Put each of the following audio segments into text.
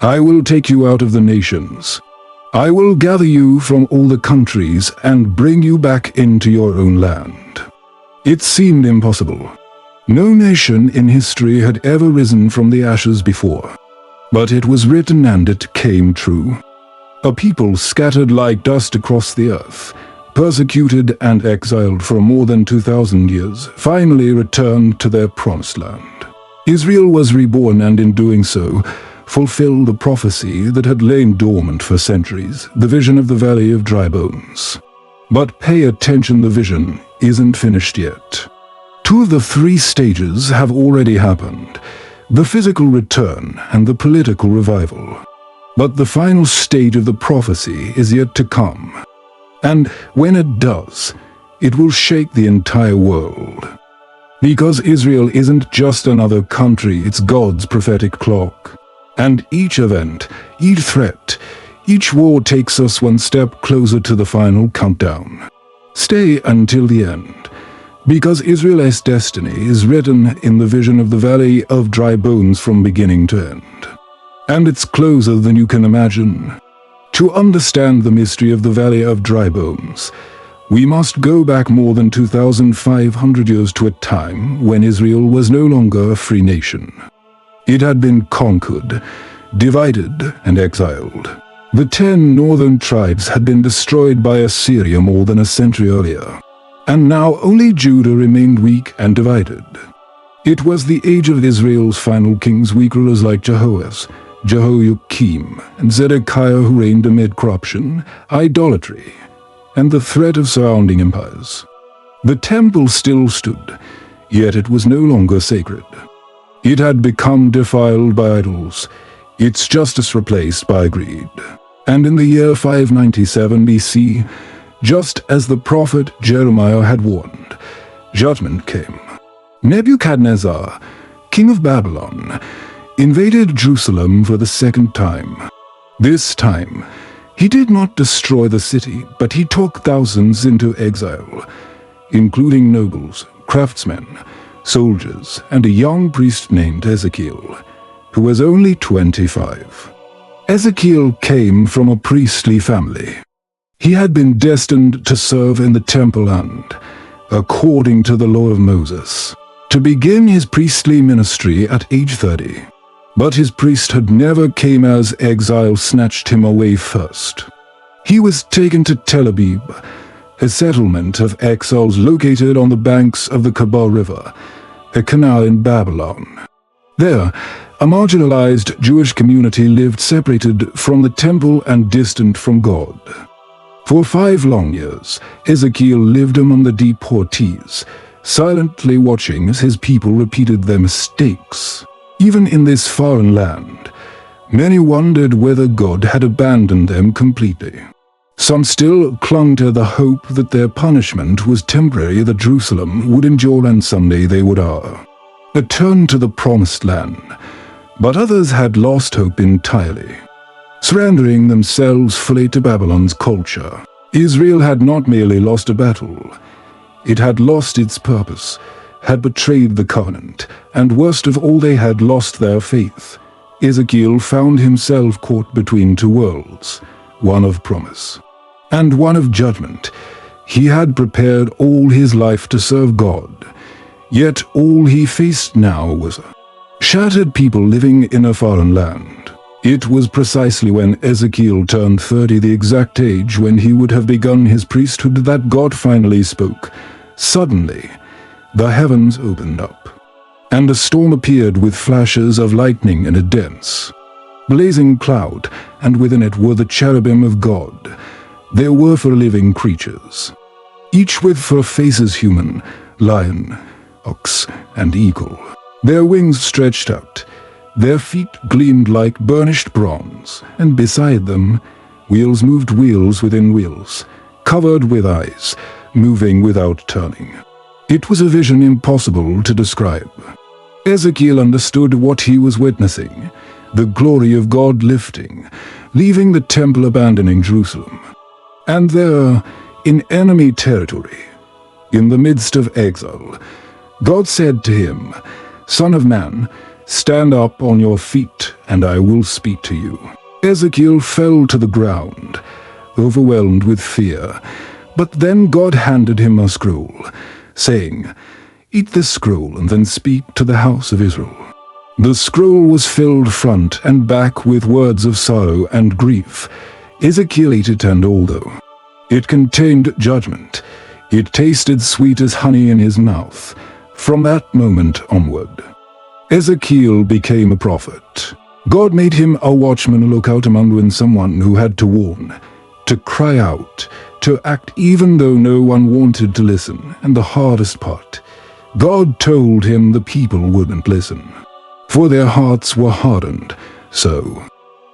I will take you out of the nations. I will gather you from all the countries and bring you back into your own land." It seemed impossible. No nation in history had ever risen from the ashes before. But it was written and it came true. A people scattered like dust across the earth, persecuted and exiled for more than 2,000 years, finally returned to their promised land. Israel was reborn, and in doing so, fulfilled the prophecy that had lain dormant for centuries, the vision of the Valley of Dry Bones. But pay attention, the vision isn't finished yet. 2 of the 3 stages have already happened: the physical return and the political revival. But the final stage of the prophecy is yet to come. And when it does, it will shake the entire world. Because Israel isn't just another country, it's God's prophetic clock. And each event, each threat, each war takes us one step closer to the final countdown. Stay until the end, because Israel's destiny is written in the vision of the Valley of Dry Bones from beginning to end. And it's closer than you can imagine. To understand the mystery of the Valley of Dry Bones, we must go back more than 2,500 years to a time when Israel was no longer a free nation. It had been conquered, divided, and exiled. The 10 northern tribes had been destroyed by Assyria more than a century earlier, and now only Judah remained weak and divided. It was the age of Israel's final kings, weak rulers like Jehoash, Jehoiakim, and Zedekiah, who reigned amid corruption, idolatry, and the threat of surrounding empires. The temple still stood, yet it was no longer sacred. It had become defiled by idols, its justice replaced by greed. And in the year 597 BC, just as the prophet Jeremiah had warned, judgment came. Nebuchadnezzar, king of Babylon, invaded Jerusalem for the 2nd time. This time, he did not destroy the city, but he took thousands into exile, including nobles, craftsmen, soldiers, and a young priest named Ezekiel, who was only 25. Ezekiel came from a priestly family. He had been destined to serve in the temple and, according to the law of Moses, to begin his priestly ministry at age 30. But his priesthood never came as exile snatched him away first. He was taken to Tel Aviv, a settlement of exiles located on the banks of the Kabar River, a canal in Babylon. There, a marginalized Jewish community lived separated from the temple and distant from God. For 5 long years, Ezekiel lived among the deportees, silently watching as his people repeated their mistakes. Even in this foreign land, many wondered whether God had abandoned them completely. Some still clung to the hope that their punishment was temporary, that Jerusalem would endure and someday they would return to the promised land. But others had lost hope entirely, surrendering themselves fully to Babylon's culture. Israel had not merely lost a battle, it had lost its purpose, had betrayed the covenant, and worst of all, they had lost their faith. Ezekiel found himself caught between 2 worlds, one of promise and one of judgment. He had prepared all his life to serve God, yet all he faced now was a shattered people living in a foreign land. It was precisely when Ezekiel turned 30, the exact age when he would have begun his priesthood, that God finally spoke. Suddenly, the heavens opened up, and a storm appeared with flashes of lightning and a dense, blazing cloud, and within it were the cherubim of God. There were 4 living creatures, each with 4 faces: human, lion, ox, and eagle. Their wings stretched out, their feet gleamed like burnished bronze, and beside them, wheels moved, wheels within wheels, covered with eyes, moving without turning. It was a vision impossible to describe. Ezekiel understood what he was witnessing: the glory of God lifting, leaving the temple, abandoning Jerusalem. And there, in enemy territory, in the midst of exile, God said to him, "Son of man, Stand up on your feet, and I will speak to you." Ezekiel fell to the ground, overwhelmed with fear. But then God handed him a scroll, saying, "Eat this scroll and then speak to the house of Israel." The scroll was filled front and back with words of sorrow and grief. Ezekiel ate it, and although it contained judgment, it tasted sweet as honey in his mouth. From that moment onward, Ezekiel became a prophet. God made him a watchman, a lookout among men, someone who had to warn, to cry out, to act even though no one wanted to listen. And the hardest part, God told him the people wouldn't listen, for their hearts were hardened. So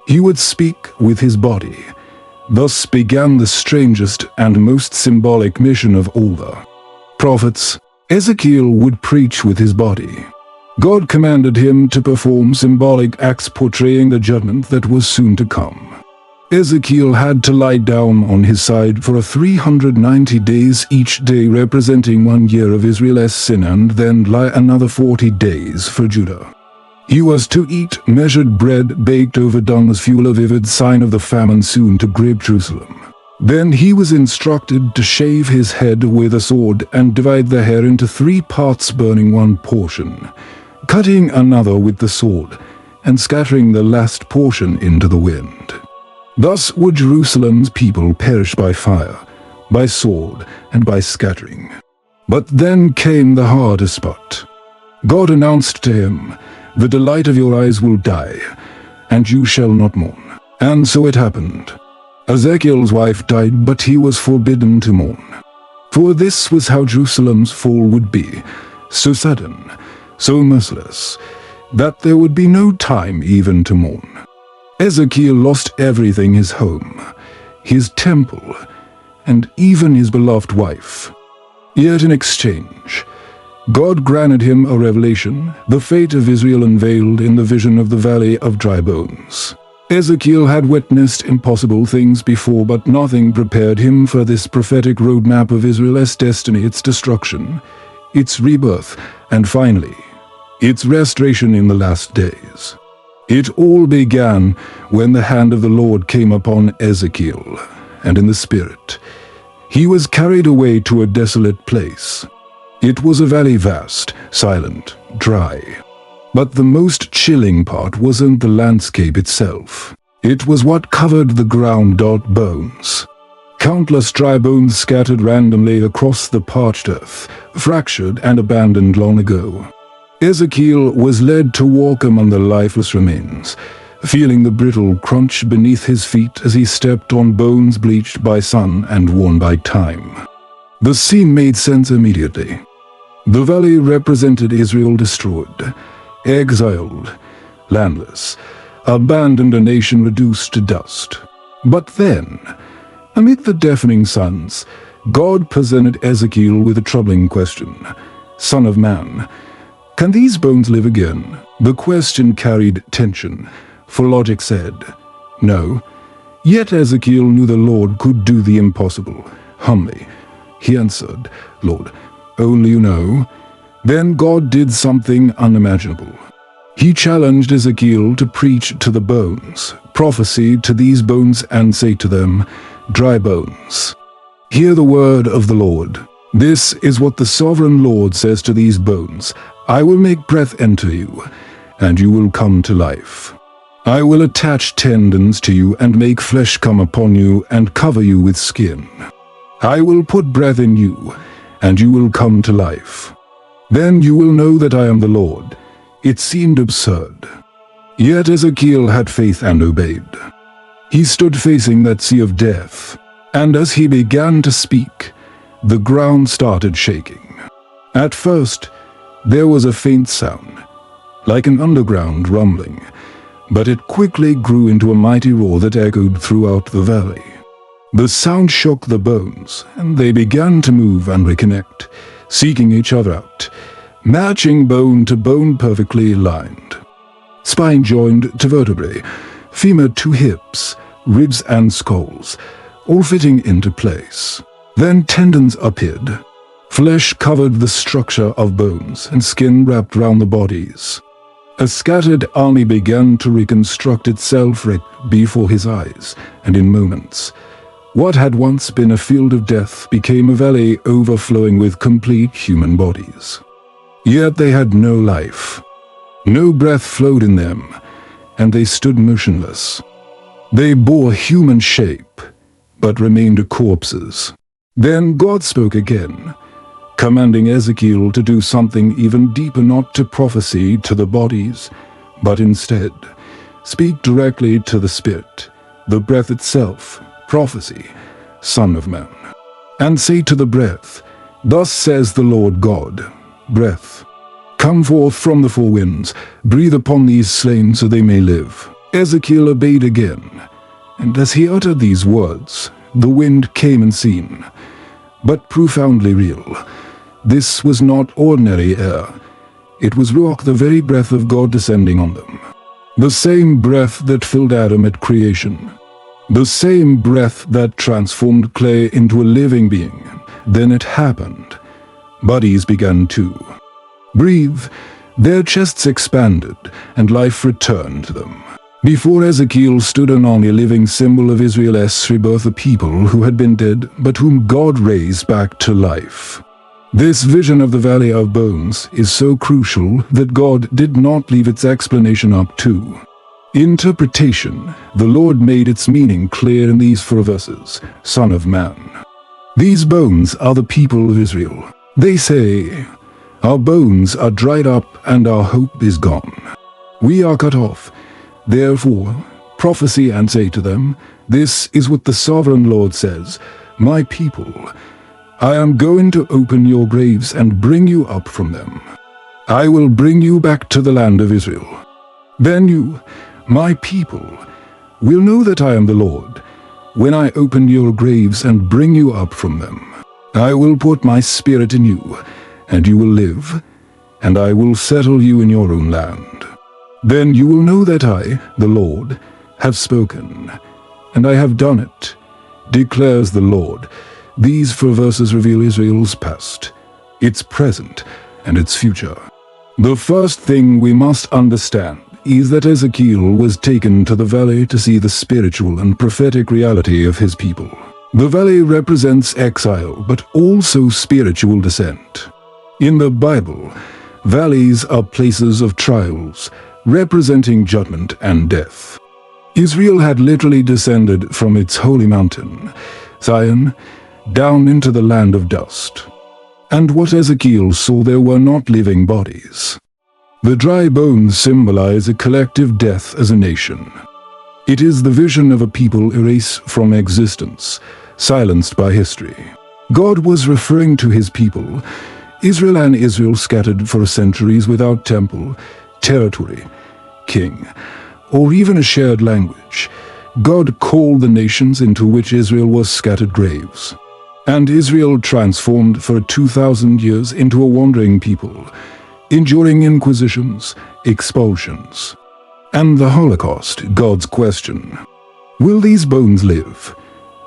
he would speak with his body. Thus began the strangest and most symbolic mission of all the prophets. Ezekiel would preach with his body. God commanded him to perform symbolic acts portraying the judgment that was soon to come. Ezekiel had to lie down on his side for 390 days, each day representing 1 year of Israel's sin, and then lie another 40 days for Judah. He was to eat measured bread baked over dung as fuel, a vivid sign of the famine soon to grip Jerusalem. Then he was instructed to shave his head with a sword and divide the hair into 3 parts, burning one portion, cutting another with the sword, and scattering the last portion into the wind. Thus would Jerusalem's people perish by fire, by sword, and by scattering. But then came the hardest part. God announced to him, "The delight of your eyes will die, and you shall not mourn." And so it happened. Ezekiel's wife died, but he was forbidden to mourn. For this was how Jerusalem's fall would be, so sudden, so merciless, that there would be no time even to mourn. Ezekiel lost everything: his home, his temple, and even his beloved wife. Yet in exchange, God granted him a revelation, the fate of Israel unveiled in the vision of the valley of dry bones. Ezekiel had witnessed impossible things before, but nothing prepared him for this prophetic roadmap of Israel's destiny, its destruction, its rebirth, and finally, its restoration in the last days. It all began when the hand of the Lord came upon Ezekiel, and in the Spirit, he was carried away to a desolate place. It was a valley, vast, silent, dry. But the most chilling part wasn't the landscape itself. It was what covered the ground: bones. Countless dry bones scattered randomly across the parched earth, fractured and abandoned long ago. Ezekiel was led to walk among the lifeless remains, feeling the brittle crunch beneath his feet as he stepped on bones bleached by sun and worn by time. The scene made sense immediately. The valley represented Israel destroyed, exiled, landless, abandoned, a nation reduced to dust. But then, amid the deafening suns, God presented Ezekiel with a troubling question. "Son of man, can these bones live again?" The question carried tension, for logic said, no. Yet Ezekiel knew the Lord could do the impossible. Humbly, he answered, "Lord, only you know." Then God did something unimaginable. He challenged Ezekiel to preach to the bones, prophesy to these bones, and say to them, "Dry bones, hear the word of the Lord. This is what the sovereign Lord says to these bones. I will make breath enter you, and you will come to life. I will attach tendons to you and make flesh come upon you and cover you with skin. I will put breath in you, and you will come to life. Then you will know that I am the Lord." It seemed absurd. Yet Ezekiel had faith and obeyed. He stood facing that sea of death, and as he began to speak, the ground started shaking. At first, there was a faint sound, like an underground rumbling, but it quickly grew into a mighty roar that echoed throughout the valley. The sound shook the bones, and they began to move and reconnect, seeking each other out, matching bone to bone, perfectly aligned. Spine joined to vertebrae, femur to hips, ribs and skulls, all fitting into place. Then tendons appeared. Flesh covered the structure of bones, and skin wrapped round the bodies. A scattered army began to reconstruct itself right before his eyes, and in moments, what had once been a field of death became a valley overflowing with complete human bodies. Yet they had no life. No breath flowed in them, and they stood motionless. They bore human shape, but remained corpses. Then God spoke again, commanding Ezekiel to do something even deeper, not to prophesy to the bodies, but instead speak directly to the spirit, the breath itself, prophecy, Son of Man. And say to the breath, "Thus says the Lord God, breath, come forth from the four winds, breathe upon these slain so they may live." Ezekiel obeyed again, and as he uttered these words, the wind came unseen, but profoundly real. This was not ordinary air. It was Ruach, the very breath of God descending on them. The same breath that filled Adam at creation. The same breath that transformed clay into a living being. Then it happened. Bodies began to breathe. Their chests expanded, and life returned to them. Before Ezekiel stood an army, a living symbol of Israel's rebirth, a people who had been dead, but whom God raised back to life. This vision of the Valley of Bones is so crucial that God did not leave its explanation up to interpretation. The Lord made its meaning clear in these 4 verses. Son of man. These bones are the people of Israel. They say, "Our bones are dried up and our hope is gone. We are cut off. Therefore, prophesy and say to them, this is what the sovereign Lord says, my people, I am going to open your graves and bring you up from them. I will bring you back to the land of Israel. Then you, my people, will know that I am the Lord, when I open your graves and bring you up from them. I will put my spirit in you, and you will live, and I will settle you in your own land. Then you will know that I, the Lord, have spoken, and I have done it, declares the Lord." These 4 verses reveal Israel's past, its present, and its future. The first thing we must understand is that Ezekiel was taken to the valley to see the spiritual and prophetic reality of his people. The valley represents exile, but also spiritual descent. In the Bible, valleys are places of trials, representing judgment and death. Israel had literally descended from its holy mountain, Zion, down into the land of dust. And what Ezekiel saw there were not living bodies. The dry bones symbolize a collective death as a nation. It is the vision of a people erased from existence, silenced by history. God was referring to his people, Israel, and Israel scattered for centuries without temple, territory, king, or even a shared language. God called the nations into which Israel was scattered graves. And Israel transformed for 2,000 years into a wandering people, enduring inquisitions, expulsions, and the Holocaust. God's question, will these bones live,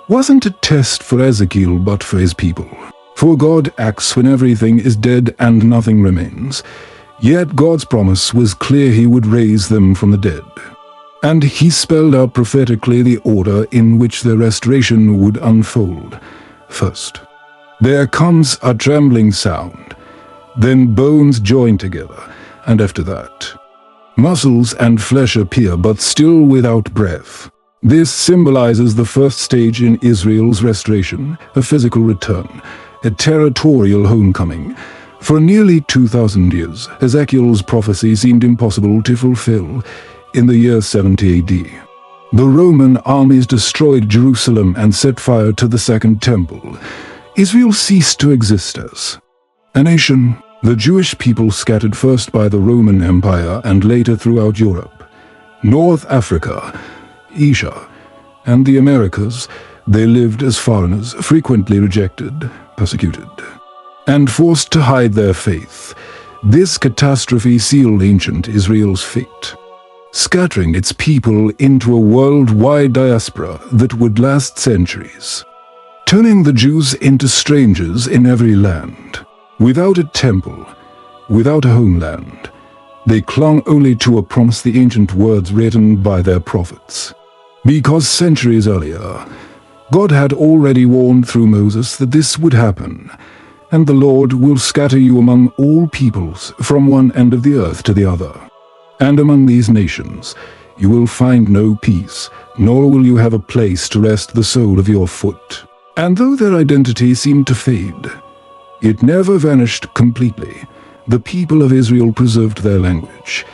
wasn't a test for Ezekiel but for his people. For God acts when everything is dead and nothing remains. Yet God's promise was clear, he would raise them from the dead. And he spelled out prophetically the order in which their restoration would unfold. First, there comes a trembling sound, then bones join together, and after that, muscles and flesh appear, but still without breath. This symbolizes the first stage in Israel's restoration, a physical return, a territorial homecoming. For nearly 2,000 years, Ezekiel's prophecy seemed impossible to fulfill. In the year 70 AD, the Roman armies destroyed Jerusalem and set fire to the Second Temple. Israel ceased to exist as a nation. The Jewish people scattered first by the Roman Empire and later throughout Europe, North Africa, Asia, and the Americas. They lived as foreigners, frequently rejected, persecuted, and forced to hide their faith. This catastrophe sealed ancient Israel's fate, scattering its people into a worldwide diaspora that would last centuries, turning the Jews into strangers in every land, without a temple, without a homeland, They clung only to a promise, the ancient words written by their prophets. Because centuries earlier, God had already warned through Moses that this would happen, and the Lord will scatter you among all peoples, from one end of the earth to the other. And among these nations you will find no peace, nor will you have a place to rest the sole of your foot. And though their identity seemed to fade, it never vanished completely. The people of Israel preserved their language,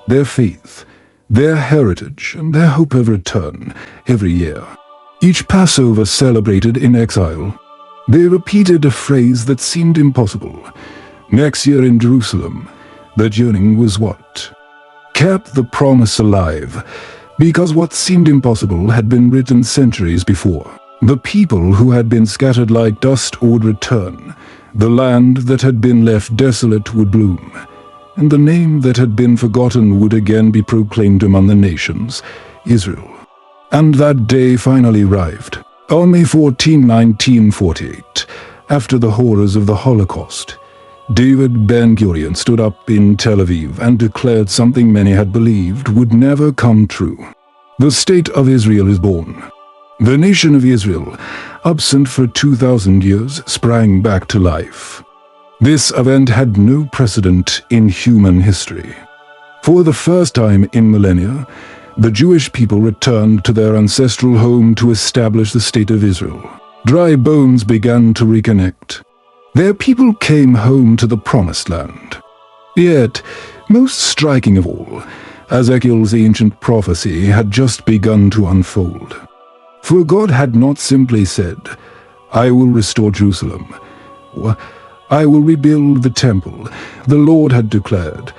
their faith, their heritage, and their hope of return every year. Each Passover celebrated in exile, they repeated a phrase that seemed impossible. Next year in Jerusalem, their yearning was what? Kept the promise alive, because what seemed impossible had been written centuries before. The people who had been scattered like dust would return. The land that had been left desolate would bloom, and the name that had been forgotten would again be proclaimed among the nations, Israel. And that day finally arrived. On May 14, 1948, after the horrors of the Holocaust, David Ben-Gurion stood up in Tel Aviv and declared something many had believed would never come true. The state of Israel is born. The nation of Israel, absent for 2,000 years, sprang back to life. This event had no precedent in human history. For the first time in millennia, the Jewish people returned to their ancestral home to establish the state of Israel. Dry bones began to reconnect. Their people came home to the Promised Land. Yet, most striking of all, Ezekiel's ancient prophecy had just begun to unfold. For God had not simply said, "I will restore Jerusalem," or "I will rebuild the temple." The Lord had declared,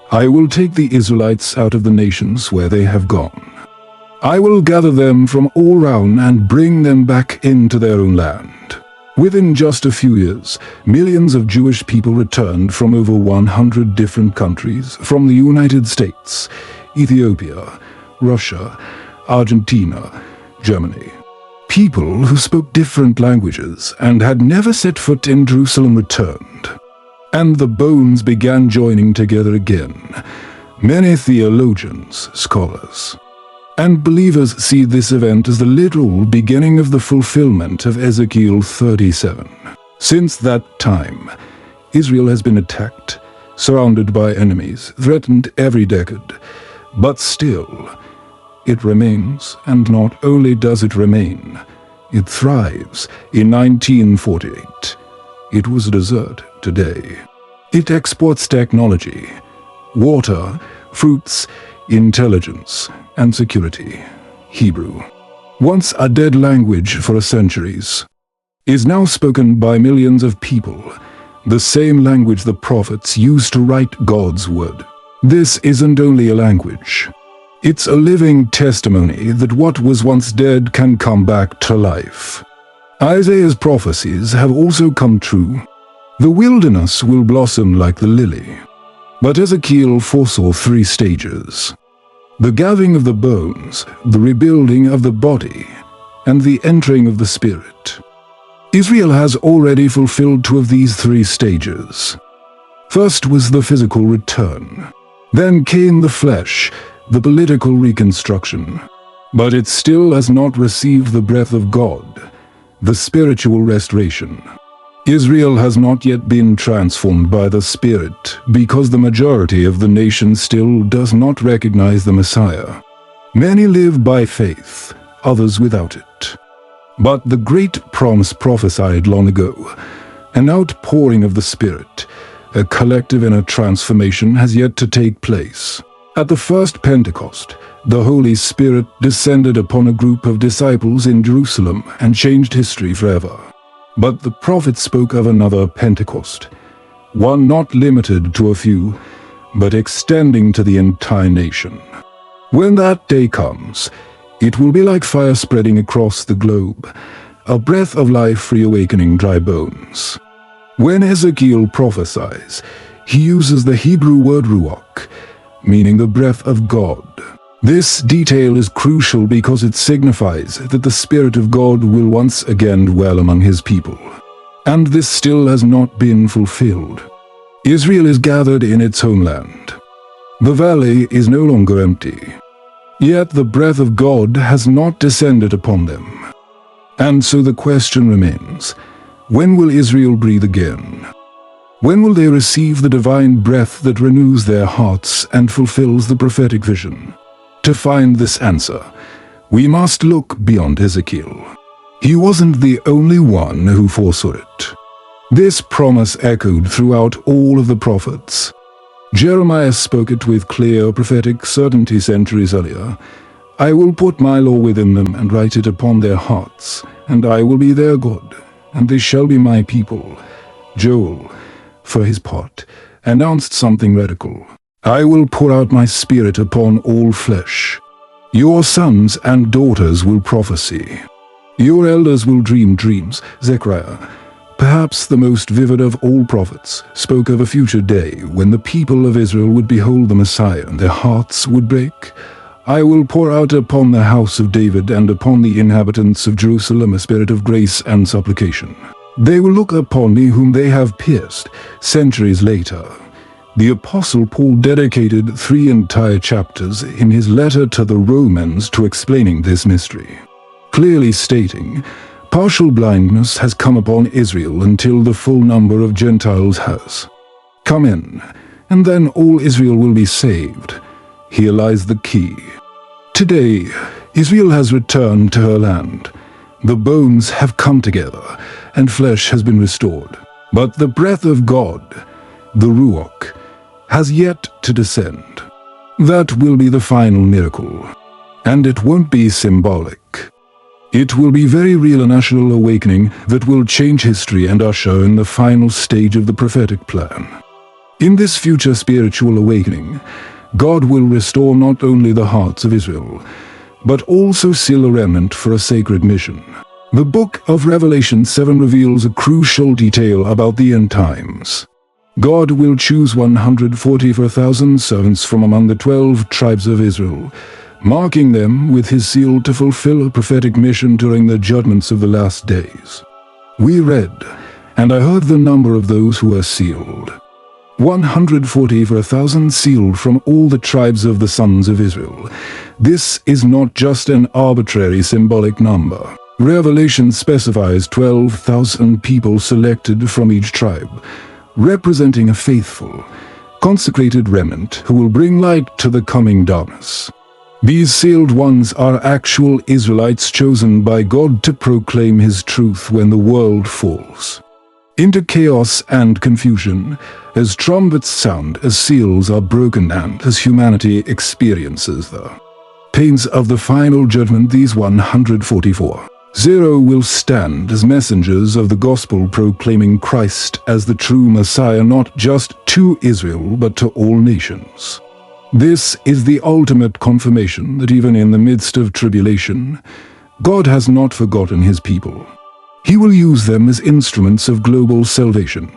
"I will take the Israelites out of the nations where they have gone. I will gather them from all round and bring them back into their own land." Within just a few years, millions of Jewish people returned from over 100 different countries, from the United States, Ethiopia, Russia, Argentina, Germany. People who spoke different languages and had never set foot in Jerusalem returned. And the bones began joining together again. Many theologians, scholars, and believers see this event as the literal beginning of the fulfillment of Ezekiel 37. Since that time, Israel has been attacked, surrounded by enemies, threatened every decade. But still, it remains, and not only does it remain, it thrives. In 1948, it was a desert today. It exports technology, water, fruits, intelligence, and security. Hebrew, once a dead language for centuries, is now spoken by millions of people, the same language the prophets used to write God's word. This isn't only a language. It's a living testimony that what was once dead can come back to life. Isaiah's prophecies have also come true. The wilderness will blossom like the lily. But Ezekiel foresaw 3 stages: the gathering of the bones, the rebuilding of the body, and the entering of the spirit. Israel has already fulfilled 2 of these 3 stages. First was the physical return. Then came the flesh, the political reconstruction. But it still has not received the breath of God, the spiritual restoration. Israel has not yet been transformed by the Spirit because the majority of the nation still does not recognize the Messiah. Many live by faith, others without it. But the great promise prophesied long ago, an outpouring of the Spirit, a collective inner transformation, has yet to take place. At the first Pentecost, the Holy Spirit descended upon a group of disciples in Jerusalem and changed history forever. But the prophet spoke of another Pentecost, one not limited to a few, but extending to the entire nation. When that day comes, it will be like fire spreading across the globe, a breath of life reawakening dry bones. When Ezekiel prophesies, he uses the Hebrew word ruach, meaning the breath of God. This detail is crucial because it signifies that the Spirit of God will once again dwell among his people. And this still has not been fulfilled. Israel is gathered in its homeland. The valley is no longer empty. Yet the breath of God has not descended upon them. And so the question remains, when will Israel breathe again? When will they receive the divine breath that renews their hearts and fulfills the prophetic vision? To find this answer, we must look beyond Ezekiel. He wasn't the only one who foresaw it. This promise echoed throughout all of the prophets. Jeremiah spoke it with clear prophetic certainty centuries earlier. I will put my law within them and write it upon their hearts, and I will be their God, and they shall be my people. Joel, for his part, announced something radical. I will pour out my spirit upon all flesh. Your sons and daughters will prophesy. Your elders will dream dreams. Zechariah, perhaps the most vivid of all prophets, spoke of a future day when the people of Israel would behold the Messiah and their hearts would break. I will pour out upon the house of David and upon the inhabitants of Jerusalem a spirit of grace and supplication. They will look upon me whom they have pierced. Centuries later, the Apostle Paul dedicated 3 entire chapters in his letter to the Romans to explaining this mystery, clearly stating, partial blindness has come upon Israel until the full number of Gentiles has come in, and then all Israel will be saved. Here lies the key. Today, Israel has returned to her land. The bones have come together, and flesh has been restored. But the breath of God, the Ruach, has yet to descend. That will be the final miracle. And it won't be symbolic. It will be very real, a national awakening that will change history and usher in the final stage of the prophetic plan. In this future spiritual awakening, God will restore not only the hearts of Israel, but also seal a remnant for a sacred mission. The book of Revelation 7 reveals a crucial detail about the end times. God will choose 144,000 servants from among the 12 tribes of Israel, marking them with his seal to fulfill a prophetic mission during the judgments of the last days. We read, and I heard the number of those who are sealed. 144,000 sealed from all the tribes of the sons of Israel. This is not just an arbitrary symbolic number. Revelation specifies 12,000 people selected from each tribe, representing a faithful, consecrated remnant who will bring light to the coming darkness. These sealed ones are actual Israelites chosen by God to proclaim his truth when the world falls into chaos and confusion, as trumpets sound, as seals are broken, and as humanity experiences the pains of the final judgment. These 144,000 will stand as messengers of the gospel, proclaiming Christ as the true Messiah, not just to Israel, but to all nations. This is the ultimate confirmation that even in the midst of tribulation, God has not forgotten his people. He will use them as instruments of global salvation.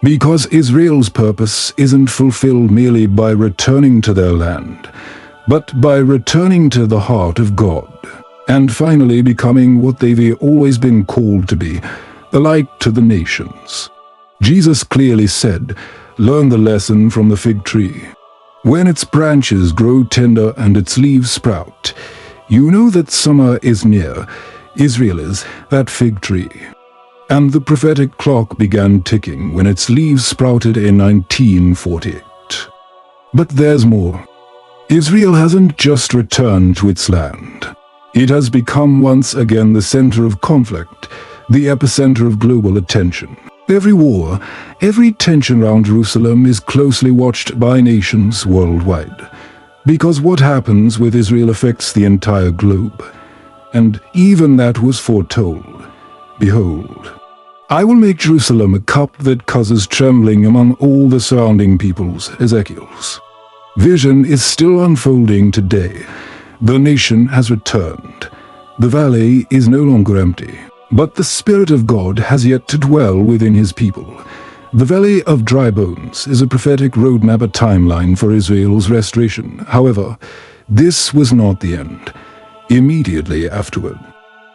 Because Israel's purpose isn't fulfilled merely by returning to their land, but by returning to the heart of God, and finally becoming what they've always been called to be, the light to the nations. Jesus clearly said, "Learn the lesson from the fig tree. When its branches grow tender and its leaves sprout, you know that summer is near." Israel is that fig tree. And the prophetic clock began ticking when its leaves sprouted in 1948. But there's more. Israel hasn't just returned to its land. It has become once again the center of conflict, the epicenter of global attention. Every war, every tension around Jerusalem is closely watched by nations worldwide, because what happens with Israel affects the entire globe. And even that was foretold. Behold, I will make Jerusalem a cup that causes trembling among all the surrounding peoples. Ezekiel's vision is still unfolding today. The nation has returned. The valley is no longer empty. But the Spirit of God has yet to dwell within his people. The Valley of Dry Bones is a prophetic roadmap, a timeline for Israel's restoration. However, this was not the end. Immediately afterward,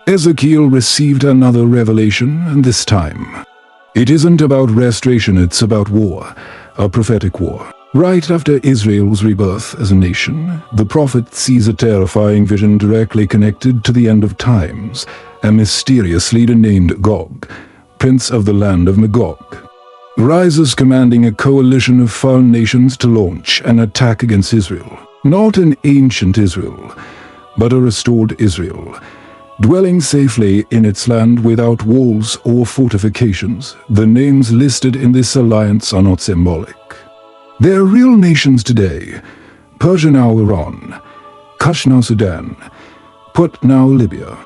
Ezekiel received another revelation, and this time, it isn't about restoration, it's about war, a prophetic war. Right after Israel's rebirth as a nation, the prophet sees a terrifying vision directly connected to the end of times, a mysterious leader named Gog, prince of the land of Magog, rises commanding a coalition of foreign nations to launch an attack against Israel. Not an ancient Israel, but a restored Israel, dwelling safely in its land without walls or fortifications. The names listed in this alliance are not symbolic. They are real nations today: Persia now Iran, Kush now Sudan, Put now Libya,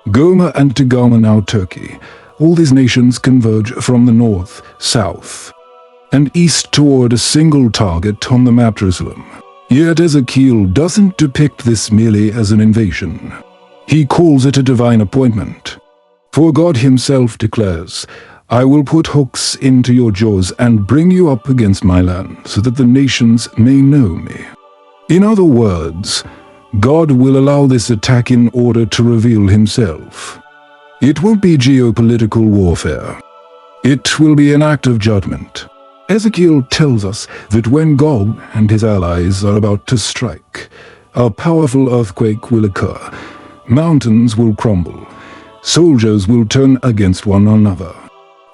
Goma and Tagama now Turkey. All these nations converge from the north, south, and east toward a single target on the map, Jerusalem. Yet Ezekiel doesn't depict this merely as an invasion. He calls it a divine appointment. For God himself declares, "I will put hooks into your jaws and bring you up against my land, so that the nations may know me." In other words, God will allow this attack in order to reveal himself. It won't be geopolitical warfare. It will be an act of judgment. Ezekiel tells us that when Gog and his allies are about to strike, a powerful earthquake will occur. Mountains will crumble. Soldiers will turn against one another,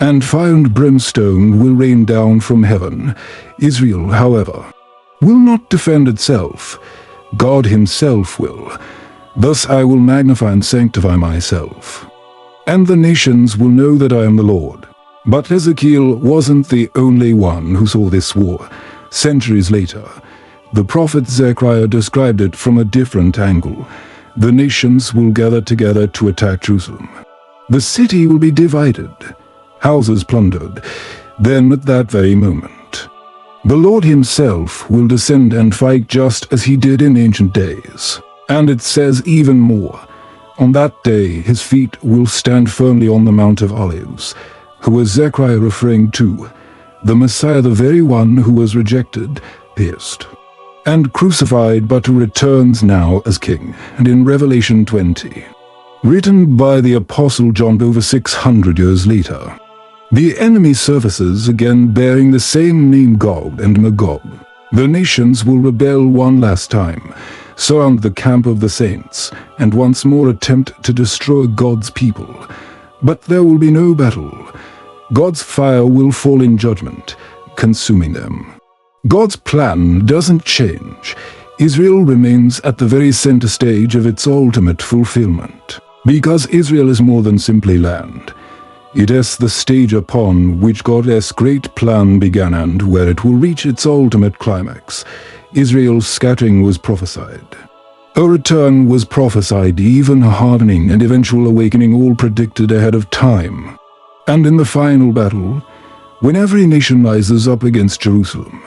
and fire and brimstone will rain down from heaven. Israel, however, will not defend itself. God himself will. Thus I will magnify and sanctify myself, and the nations will know that I am the Lord. But Ezekiel wasn't the only one who saw this war. Centuries later, the prophet Zechariah described it from a different angle. The nations will gather together to attack Jerusalem. The city will be divided, houses plundered. Then at that very moment, the Lord himself will descend and fight just as he did in ancient days. And it says even more. On that day his feet will stand firmly on the Mount of Olives. Who was Zechariah referring to? The Messiah, the very one who was rejected, pierced, and crucified, but who returns now as king. And in Revelation 20, written by the Apostle John over 600 years later, the enemy surfaces again bearing the same name, Gog and Magog. The nations will rebel one last time, surround the camp of the saints, and once more attempt to destroy God's people. But there will be no battle. God's fire will fall in judgment, consuming them. God's plan doesn't change. Israel remains at the very center stage of its ultimate fulfillment. Because Israel is more than simply land. It is the stage upon which God's great plan began and where it will reach its ultimate climax. Israel's scattering was prophesied. A return was prophesied, even a hardening and eventual awakening, all predicted ahead of time. And in the final battle, when every nation rises up against Jerusalem,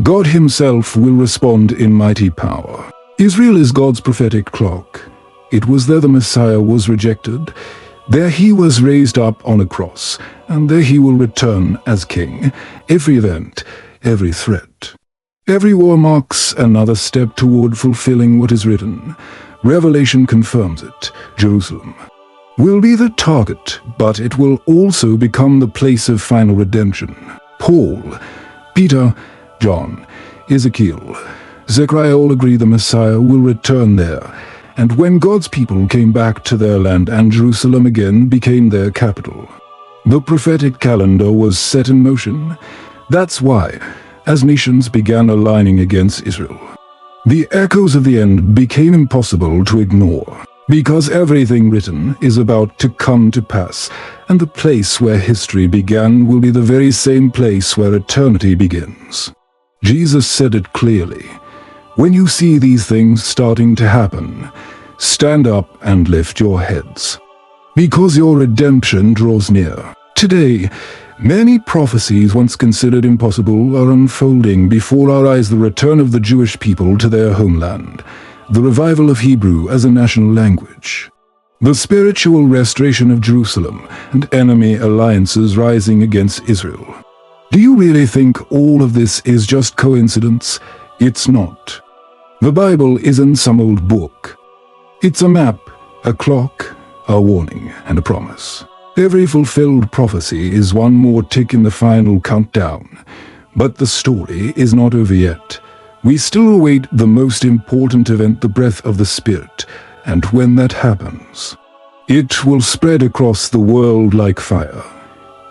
God himself will respond in mighty power. Israel is God's prophetic clock. It was there the Messiah was rejected. There he was raised up on a cross, and there he will return as king. Every event, every threat, every war marks another step toward fulfilling what is written. Revelation confirms it. Jerusalem will be the target, but it will also become the place of final redemption. Paul, Peter, John, Ezekiel, Zechariah all agree the Messiah will return there. And when God's people came back to their land and Jerusalem again became their capital, the prophetic calendar was set in motion. That's why, as nations began aligning against Israel, the echoes of the end became impossible to ignore. Because everything written is about to come to pass, and the place where history began will be the very same place where eternity begins. Jesus said it clearly. When you see these things starting to happen, stand up and lift your heads, because your redemption draws near. Today, many prophecies once considered impossible are unfolding before our eyes: the return of the Jewish people to their homeland, the revival of Hebrew as a national language, the spiritual restoration of Jerusalem, and enemy alliances rising against Israel. Do you really think all of this is just coincidence? It's not. The Bible isn't some old book. It's a map, a clock, a warning, and a promise. Every fulfilled prophecy is one more tick in the final countdown. But the story is not over yet. We still await the most important event, the breath of the Spirit, and when that happens, it will spread across the world like fire.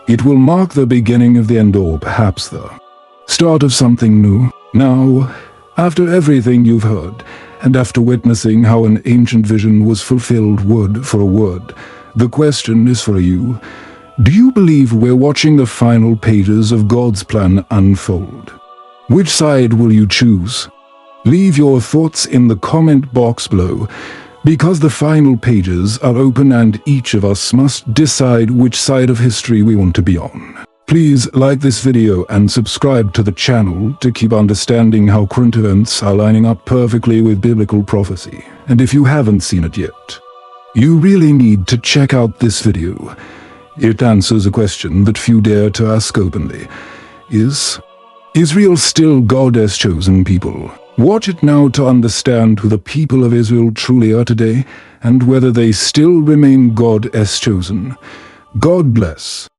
It will mark the beginning of the end, or perhaps the start of something new. Now, after everything you've heard, and after witnessing how an ancient vision was fulfilled word for word, the question is for you. Do you believe we're watching the final pages of God's plan unfold? Which side will you choose? Leave your thoughts in the comment box below, because the final pages are open and each of us must decide which side of history we want to be on. Please like this video and subscribe to the channel to keep understanding how current events are lining up perfectly with biblical prophecy. And if you haven't seen it yet, you really need to check out this video. It answers a question that few dare to ask openly. Is Israel still God's chosen people? Watch it now to understand who the people of Israel truly are today, and whether they still remain God's chosen. God bless.